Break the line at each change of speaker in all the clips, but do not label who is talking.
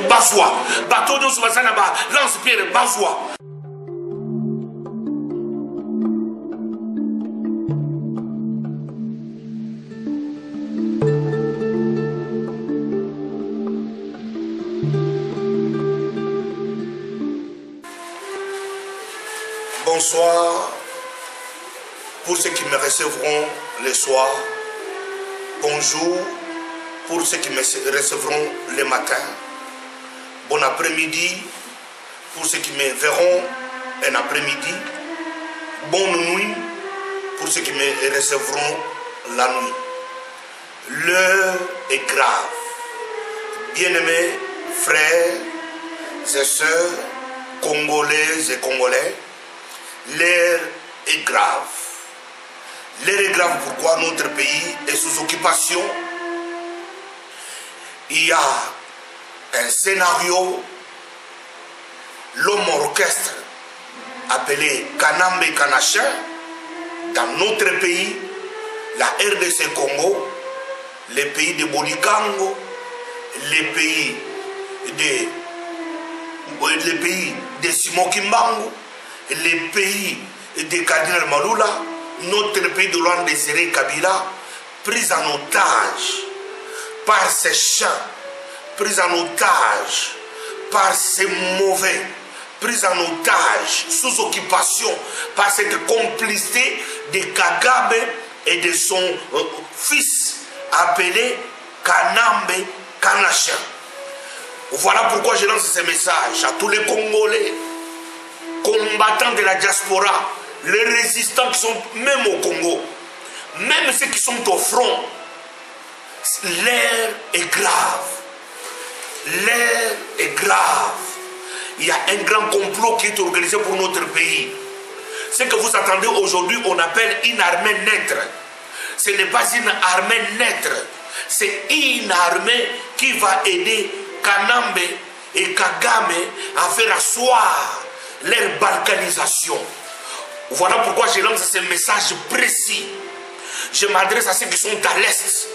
bazwa. Bateau de Soubasana, lance-pierre, bazwa. Bonsoir pour ceux qui me recevront le soir. Bonjour pour ceux qui me recevront le matin. Bon après-midi pour ceux qui me verront un après-midi. Bonne nuit pour ceux qui me recevront la nuit. L'heure est grave. Bien-aimés frères et sœurs, congolaises et congolais, l'heure est grave. L'heure est grave pourquoi notre pays est sous occupation. Il y a un scénario, l'homme orchestre appelé Kanambe Kanachin dans notre pays, la RDC Congo, les pays de Bolikango, les pays de Simon Kimbangu, les pays de Cardinal Maloula, notre pays de Luanda Désiré Kabila, pris en otage par ces chants, pris en otage par ces mauvais, pris en otage, sous occupation, par cette complicité de Kagame et de son fils appelé Kanambe Kanachin. Voilà pourquoi je lance ce message à tous les Congolais, combattants de la diaspora, les résistants qui sont même au Congo, même ceux qui sont au front. L'heure est grave. L'heure est grave. Il y a un grand complot qui est organisé pour notre pays. Ce que vous attendez aujourd'hui, on appelle une armée naître. Ce n'est pas une armée naître. C'est une armée qui va aider Kanambe et Kagame à faire asseoir leur balkanisation. Voilà pourquoi je lance ce message précis. Je m'adresse à ceux qui sont à l'Est,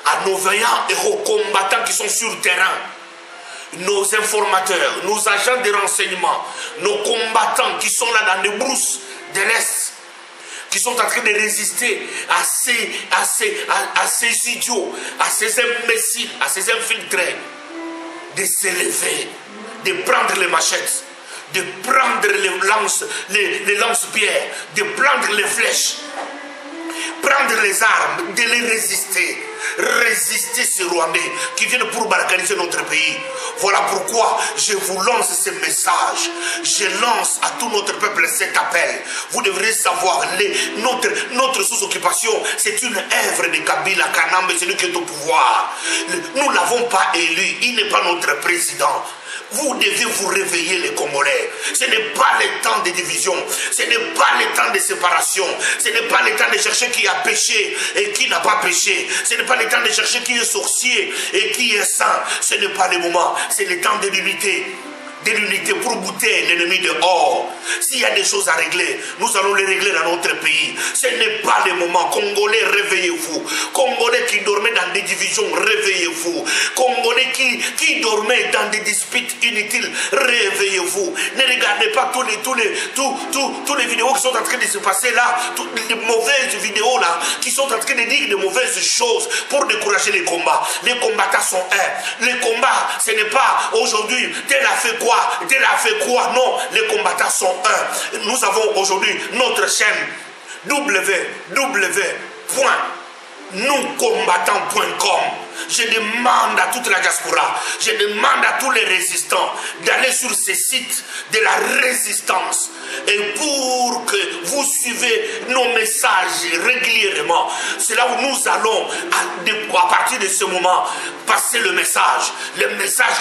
à nos veillants et aux combattants qui sont sur le terrain, nos informateurs, nos agents de renseignement, nos combattants qui sont là dans les brousses de l'Est, qui sont en train de résister à ces idiots, à ces imbéciles, à ces infiltrés, de s'élever, de prendre les machettes, de prendre les lance-pierres, de prendre les flèches, prendre les armes, de les résister. Résister ces Rwandais qui viennent pour balkaniser notre pays. Voilà pourquoi je vous lance ce message. Je lance à tout notre peuple cet appel. Vous devrez savoir, notre sous-occupation, c'est une œuvre de Kabila Kanambe, celui qui est au pouvoir. Nous ne l'avons pas élu, il n'est pas notre président. Vous devez vous réveiller les Congolais. Ce n'est pas le temps de division. Ce n'est pas le temps de séparation. Ce n'est pas le temps de chercher qui a péché et qui n'a pas péché. Ce n'est pas le temps de chercher qui est sorcier et qui est saint. Ce n'est pas le moment. C'est le temps de l'unité. De l'unité pour bouter l'ennemi dehors. S'il y a des choses à régler, nous allons les régler dans notre pays. Ce n'est pas le moment. Congolais, réveillez-vous. Congolais qui dormaient dans des divisions, réveillez-vous. Congolais qui dormaient dans des disputes inutiles, réveillez-vous. Ne regardez pas tous les vidéos qui sont en train de se passer là, toutes les mauvaises vidéos là, qui sont en train de dire de mauvaises choses pour décourager les combats. Les combattants sont un. Les combats, ce n'est pas aujourd'hui, tel a fait quoi, tel a fait quoi. Non, les combattants sont un. Nous avons aujourd'hui notre chaîne www.nouscombattants.com. Je demande à toute la diaspora, je demande à tous les résistants d'aller sur ces sites de la résistance et pour que vous suivez nos messages régulièrement. C'est là où nous allons, à partir de ce moment, passer le message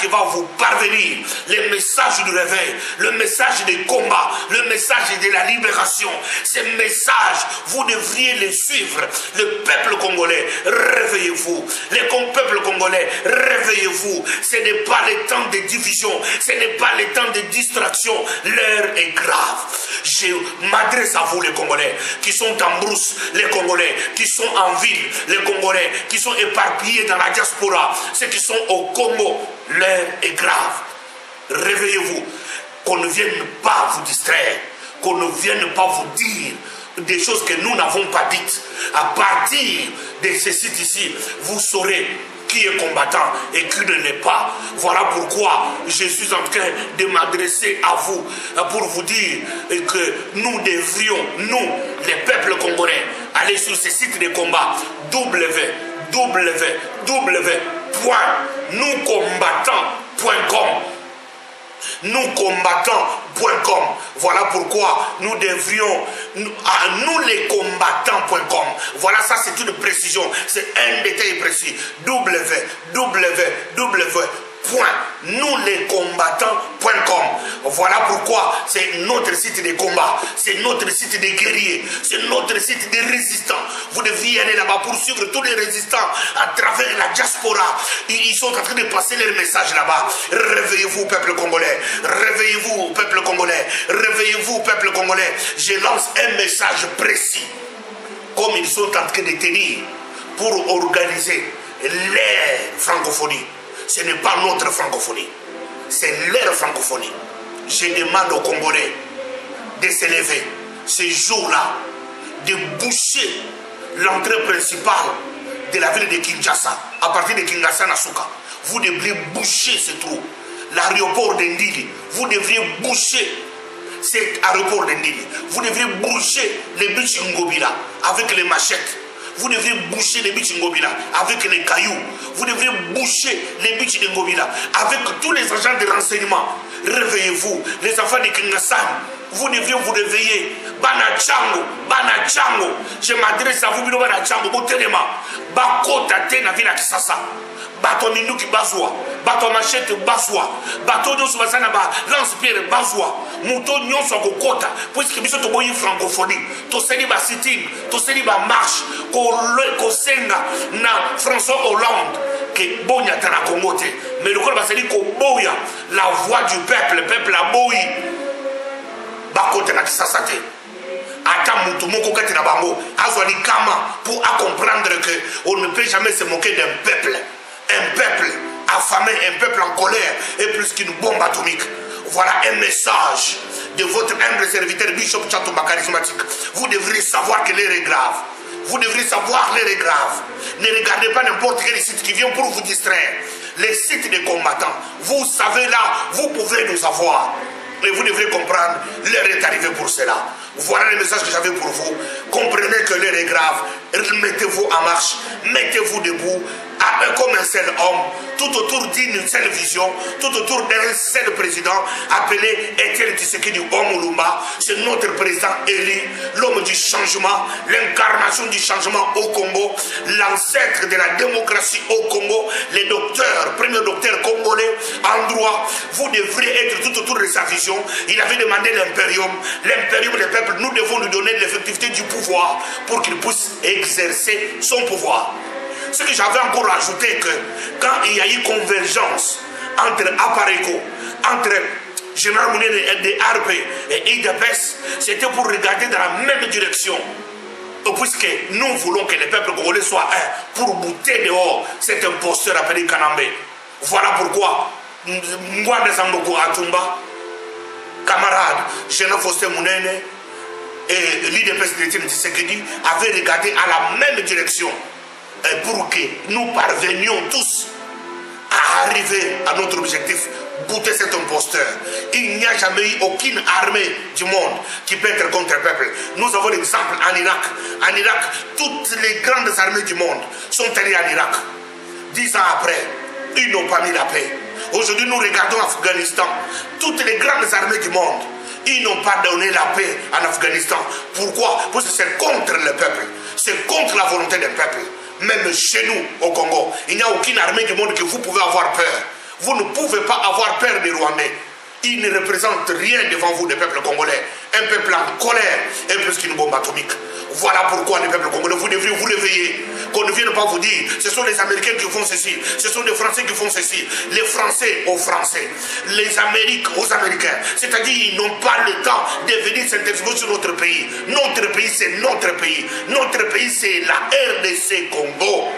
qui va vous parvenir, le message du réveil, le message des combats, le message de la libération. Ces messages, vous devriez les suivre. Le peuple congolais, réveillez-vous. Peuple congolais, réveillez-vous. Ce n'est pas le temps de division, ce n'est pas le temps de distraction. L'heure est grave. je m'adresse à vous les Congolais, qui sont en brousse, les Congolais, qui sont en ville, les Congolais, qui sont éparpillés dans la diaspora, ceux qui sont au Congo, l'heure est grave. Réveillez-vous, qu'on ne vienne pas vous distraire, qu'on ne vienne pas vous dire des choses que nous n'avons pas dites. À partir de ce site ici, vous saurez qui est combattant et qui ne l'est pas. Voilà pourquoi je suis en train de m'adresser à vous pour vous dire que nous devrions, nous, les peuples congolais, aller sur ce site de combat www.nouscombattants.com. Nouscombattants.com. Voilà pourquoi nous devrions, nous les combattants.com. Voilà, ça c'est une précision, c'est un détail précis. www.nouslescombattants.com. Voilà pourquoi c'est notre site de combat, c'est notre site de guerriers, c'est notre site de résistants. Vous devriez aller là-bas pour suivre tous les résistants à travers la diaspora. Ils sont en train de passer leur message là-bas. Réveillez-vous, peuple congolais. Réveillez-vous, peuple congolais. Réveillez-vous, peuple congolais. Je lance un message précis, comme ils sont en train de tenir, pour organiser leur francophonie. Ce n'est pas notre francophonie, c'est leur francophonie. Je demande aux Congolais de s'élever ce jour-là, de boucher l'entrée principale de la ville de Kinshasa, à partir de Kinshasa Nasuka. Vous devriez boucher ce trou. L'aéroport d'Indili, vous devriez boucher cet aéroport d'Indili. Vous devriez boucher les bus Ngobila avec les machettes. Vous devriez boucher les bits Ngobila avec les cailloux. Vous devriez boucher les bits de Ngobila avec tous les agents de renseignement. Réveillez-vous, les enfants de Kingassan. Vous devriez vous réveiller. Banachango, Banachango. Je m'adresse à vous, Bino Banachango, Botelema. Bakota Tena Villa Kisasa. Bato Minuki Bazwa. Bato Machete Bazwa. Bato Nyonso Bazana Ba. Lance-Pierre Bazwa. Mouton Nyonso Kokota. Puisque biso to boyi francophonie. To seli ba sitting. To seli ba marche. Ko senga na François Hollande. Que bonya tana Congo te. Mais le corps va se dire ko boya la voix du peuple. Le peuple a boyi. Bakota na Kisasa te. Ata mutu moko kati na bango. Azwali kama pour comprendre que on ne peut jamais se moquer d'un peuple. Un peuple affamé, un peuple en colère est plus qu'une bombe atomique. Voilà un message de votre humble serviteur Bishop Tchatomba charismatique. Vous devrez savoir que l'heure est grave. Vous devrez savoir l'heure est grave. Ne regardez pas n'importe quel site qui vient pour vous distraire. Les sites des combattants, vous savez là, vous pouvez nous avoir. Mais vous devrez comprendre, l'heure est arrivée pour cela. Voilà le message que j'avais pour vous. Comprenez que l'heure est grave. Mettez-vous en marche. Mettez-vous debout. Comme un seul homme. Tout autour d'une seule vision. Tout autour d'un seul président. Appelé Etienne Tshisekedi Omulumba. C'est notre président élu. L'homme du changement. L'incarnation du changement au Congo. L'ancêtre de la démocratie au Congo. Les docteurs, premier docteur congolais en droit. Vous devrez être tout autour de sa vision. Il avait demandé l'impérium. L'impérium des peuples. Nous devons lui donner l'effectivité du pouvoir pour qu'il puisse exercer son pouvoir. Ce que j'avais encore ajouté, que quand il y a eu convergence entre Apareko, entre Général Mounier de Harpe et IDPS, c'était pour regarder dans la même direction. Puisque nous voulons que les peuples congolais soient un, pour bouter dehors cet imposteur appelé Kanambe. Voilà pourquoi Ngwanda Zamboko Atumba, camarade Général Faustin Mounene, et l'IDPS de Etienne Tshisekedi avaient regardé à la même direction pour que nous parvenions tous à arriver à notre objectif, bouter cet imposteur. Il n'y a jamais eu aucune armée du monde qui peut être contre le peuple. Nous avons l'exemple en Irak. En Irak, toutes les grandes armées du monde sont allées en Irak. 10 ans après, ils n'ont pas mis la paix. Aujourd'hui, nous regardons l'Afghanistan. Toutes les grandes armées du monde, ils n'ont pas donné la paix en Afghanistan. Pourquoi? Parce que c'est contre le peuple. C'est contre la volonté du peuple. Même chez nous, au Congo, il n'y a aucune armée du monde que vous pouvez avoir peur. Vous ne pouvez pas avoir peur des Rwandais. Ils ne représentent rien devant vous, des peuples congolais. Un peuple en colère est plus qu'une bombe atomique. Voilà pourquoi les peuples congolais, vous devriez vous réveiller. Qu'on ne vienne pas vous dire, ce sont les Américains qui font ceci, ce sont les Français qui font ceci, les Français aux Français, les Amériques aux Américains. C'est-à-dire, ils n'ont pas le temps de venir s'intéressons sur notre pays. Notre pays, c'est notre pays. Notre pays, c'est la RDC Congo.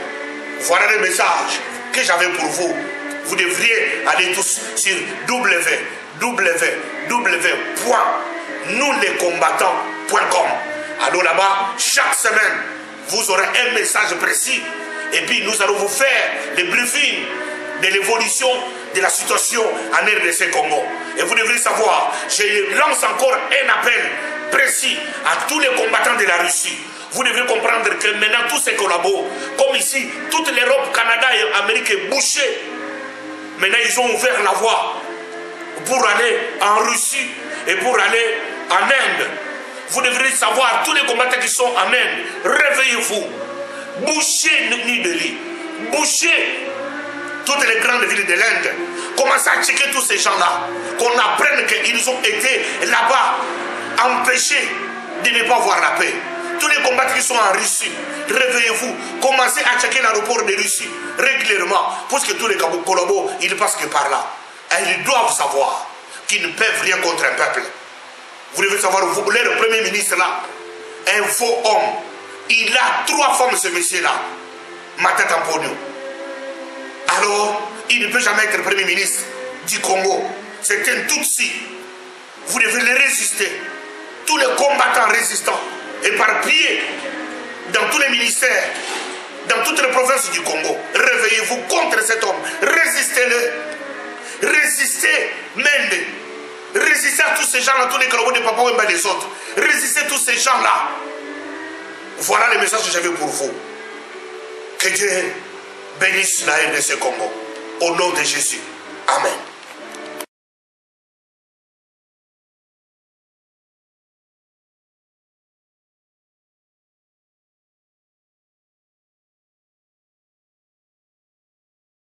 Voilà le message que j'avais pour vous. Vous devriez aller tous sur www.nouslescombattants.com. Alors là-bas, chaque semaine, vous aurez un message précis. Et puis nous allons vous faire les briefings de l'évolution de la situation en RDC Congo. Et vous devrez savoir, je lance encore un appel précis à tous les combattants de la Russie. Vous devez comprendre que maintenant tous ces collabos, comme ici, toute l'Europe, Canada et Amérique est bouchée. Maintenant ils ont ouvert la voie pour aller en Russie et pour aller en Inde. Vous devrez savoir, tous les combattants qui sont en Inde, réveillez-vous. Bouchez New Delhi. Bouchez toutes les grandes villes de l'Inde. Commencez à checker tous ces gens-là. Qu'on apprenne qu'ils ont été là-bas empêchés de ne pas voir la paix. Tous les combattants qui sont en Russie, réveillez-vous. Commencez à checker l'aéroport de Russie régulièrement. Parce que tous les collabos, ils passent que par là. Et ils doivent savoir qu'ils ne peuvent rien contre un peuple. Vous devez savoir, vous, le premier ministre là, un faux homme. Il a 3 femmes, ce monsieur-là. Ma tête en pognon. Alors, il ne peut jamais être premier ministre du Congo. C'est un Tutsi. Vous devez le résister. Tous les combattants résistants, éparpillés dans tous les ministères, dans toutes les provinces du Congo. Réveillez-vous contre cet homme. Résistez-le. Résistez Mende. Résistez à tous ces gens-là, tous les collabos de Papa Wemba et les autres. Résistez tous ces gens-là. Voilà le message que j'avais pour vous. Que Dieu bénisse la RDC Congo. Au nom de Jésus. Amen.